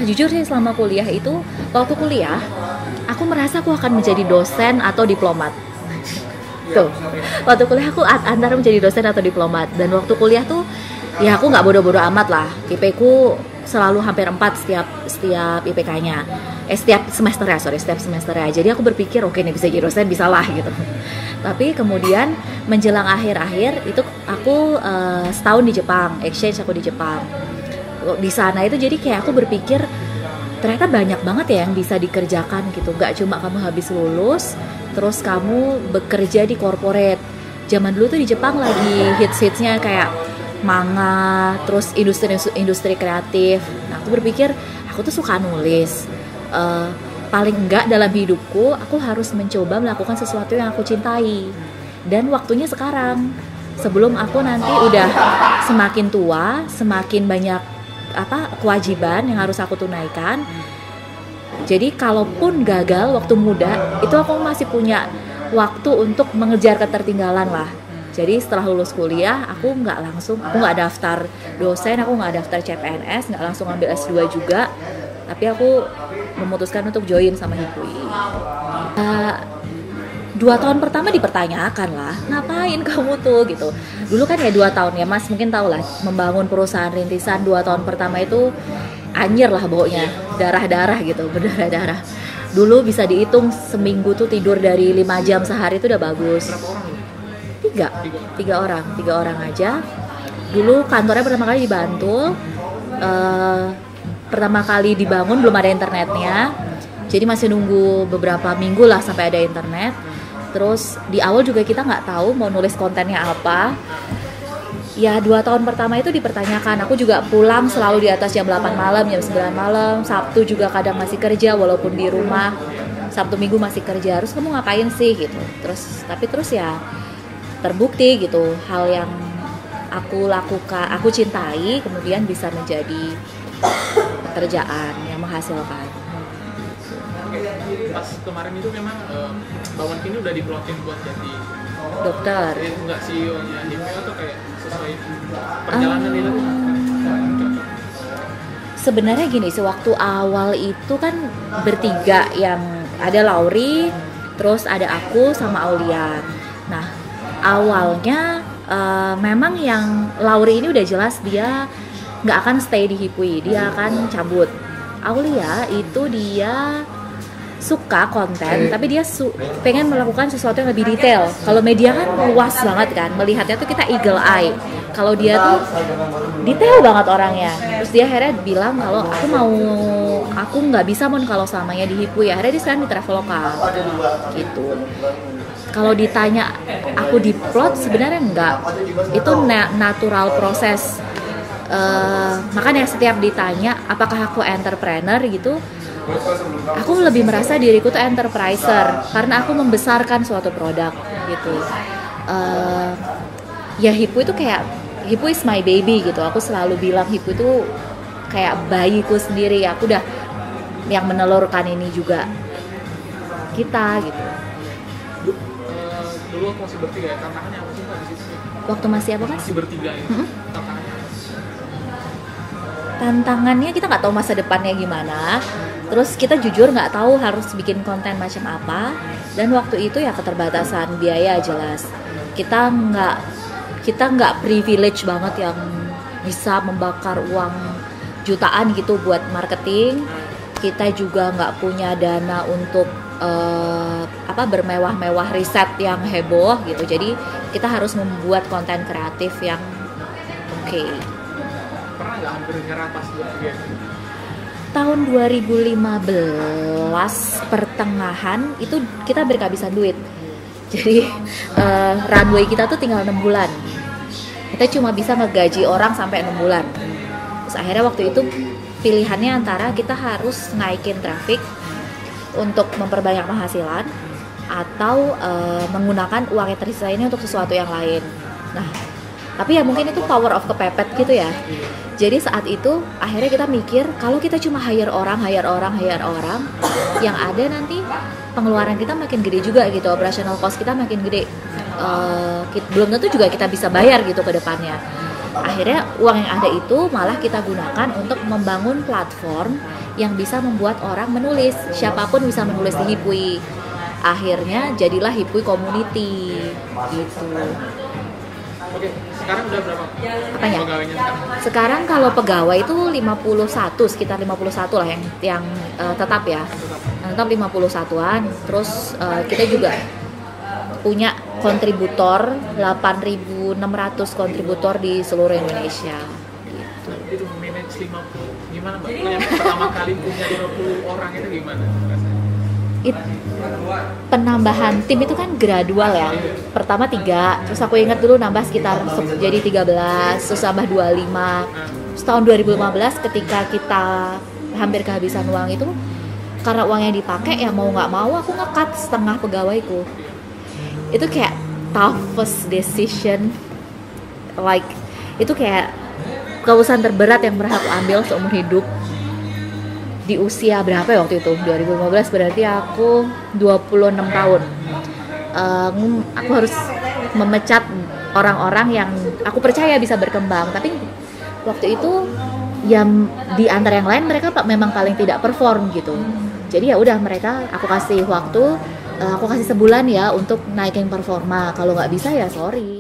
Jujur sih selama kuliah itu, waktu kuliah aku merasa aku akan menjadi dosen atau diplomat. Tuh, waktu kuliah aku antara menjadi dosen atau diplomat. Dan waktu kuliah tuh ya aku nggak bodoh-bodoh amat lah. IP ku selalu hampir 4 setiap IPK-nya. Setiap semester ya, setiap semester ya. Jadi aku berpikir oke nih bisa jadi dosen, bisa lah gitu. Tapi kemudian menjelang akhir-akhir itu aku setahun di Jepang, exchange aku di Jepang. Di sana itu jadi kayak aku berpikir ternyata banyak banget ya yang bisa dikerjakan gitu. Gak cuma kamu habis lulus terus kamu bekerja di corporate. Zaman dulu tuh di Jepang lagi hits-hitsnya kayak manga, terus industri kreatif. Nah aku berpikir aku tuh suka nulis. Paling enggak dalam hidupku aku harus mencoba melakukan sesuatu yang aku cintai. Dan waktunya sekarang. Sebelum aku nanti udah semakin tua, semakin banyak kewajiban yang harus aku tunaikan. Jadi kalaupun gagal waktu muda, itu aku masih punya waktu untuk mengejar ketertinggalan lah. Jadi setelah lulus kuliah, aku nggak daftar dosen, aku nggak daftar CPNS, nggak langsung ambil S2 juga. Tapi aku memutuskan untuk join sama Hipui. 2 tahun pertama dipertanyakan lah, ngapain kamu tuh gitu. Dulu kan ya 2 tahun ya Mas, mungkin tahu lah, membangun perusahaan rintisan 2 tahun pertama itu anjir lah baunya, darah-darah gitu, berdarah-darah. Dulu bisa dihitung seminggu tuh tidur dari 5 jam sehari itu udah bagus. 3 orang aja. Dulu kantornya pertama kali di Bantul, pertama kali dibangun belum ada internetnya, jadi masih nunggu beberapa minggu lah sampai ada internet. Terus di awal juga kita nggak tahu mau nulis kontennya apa. Ya 2 tahun pertama itu dipertanyakan. Aku juga pulang selalu di atas jam 8 malam, jam 9 malam. Sabtu juga kadang masih kerja walaupun di rumah. Sabtu Minggu masih kerja. Terus kamu ngapain sih gitu. Tapi terus ya terbukti gitu, hal yang aku lakukan, aku cintai, kemudian bisa menjadi pekerjaan yang menghasilkan. Pas kemarin itu memang Mbak Wan ini udah diplotin buat jadi dokter. Enggak CEO-nya Hipui atau kayak sesuai perjalanan itu? Sebenarnya gini sih, waktu awal itu kan bertiga, yang ada Lauri, terus ada aku sama Aulia. Nah awalnya memang yang Lauri ini udah jelas dia nggak akan stay di Hipui, dia akan cabut. Aulia itu dia suka konten, tapi dia pengen melakukan sesuatu yang lebih detail. Kalau media kan luas banget kan, melihatnya tuh kita eagle eye. Kalau dia tuh detail banget orangnya. Terus dia akhirnya bilang kalau aku nggak bisa kalau selamanya di Hipui. Akhirnya dia sekarang di Traveloka gitu. Kalau ditanya aku di plot, sebenarnya enggak. Itu natural proses. Makanya setiap ditanya apakah aku entrepreneur gitu, aku lebih merasa diriku tuh enterpriser karena aku membesarkan suatu produk gitu. Ya Hipui itu kayak, Hipui is my baby gitu. Aku selalu bilang Hipui itu kayak bayiku sendiri. Aku udah yang menelurkan ini juga kita gitu. Dulu waktu masih bertiga ya, tantangannya apa sih Mbak di situ? Waktu masih apa Mas? Masih bertiga ya. Tantangannya kita nggak tahu masa depannya gimana. Terus kita jujur nggak tahu harus bikin konten macam apa. Dan waktu itu ya keterbatasan biaya jelas. Kita nggak privilege banget yang bisa membakar uang jutaan gitu buat marketing. Kita juga nggak punya dana untuk bermewah-mewah riset yang heboh gitu. Jadi kita harus membuat konten kreatif yang oke. Pernah nggak hampir nyerah pas bertiga? Tahun 2015 pertengahan itu kita berkehabisan duit. Jadi runway kita tuh tinggal 6 bulan. Kita cuma bisa ngegaji orang sampai 6 bulan. Terus akhirnya waktu itu pilihannya antara kita harus naikin traffic untuk memperbanyak penghasilan atau menggunakan uang yang tersisa ini untuk sesuatu yang lain. Nah, tapi ya mungkin itu power of kepepet gitu ya. Jadi saat itu akhirnya kita mikir kalau kita cuma hire orang, yang ada nanti pengeluaran kita makin gede juga gitu, operational cost kita makin gede. Belum tentu juga kita bisa bayar gitu ke depannya. Akhirnya uang yang ada itu malah kita gunakan untuk membangun platform yang bisa membuat orang menulis. Siapapun bisa menulis di Hipwi. Akhirnya jadilah Hipwi Community gitu. Oke, sekarang udah berapa? Apanya? Pegawainya sekarang? Sekarang kalau pegawai itu 51, sekitar 51 lah yang tetap ya. Yang tetap 51-an. Terus kita juga punya kontributor 8.600 kontributor di seluruh Indonesia gitu. Itu manage 50 gimana Mbak? Yang pertama kali punya 20 orang itu gimana rasanya? Penambahan tim itu kan gradual ya. Pertama 3, terus aku ingat dulu nambah sekitar jadi 13, terus tambah 25. Terus tahun 2015 ketika kita hampir kehabisan uang itu, karena uangnya dipakai ya mau nggak mau aku nge-cut setengah pegawaiku. Itu kayak toughest decision, like itu kayak keputusan terberat yang pernah aku ambil seumur hidup. Di usia berapa ya waktu itu? 2015 berarti aku 26 tahun. Aku harus memecat orang-orang yang aku percaya bisa berkembang, tapi waktu itu yang di antara yang lain mereka memang paling tidak perform gitu. Jadi ya udah mereka aku kasih waktu, aku kasih sebulan ya untuk naikin performa. Kalau nggak bisa ya sorry.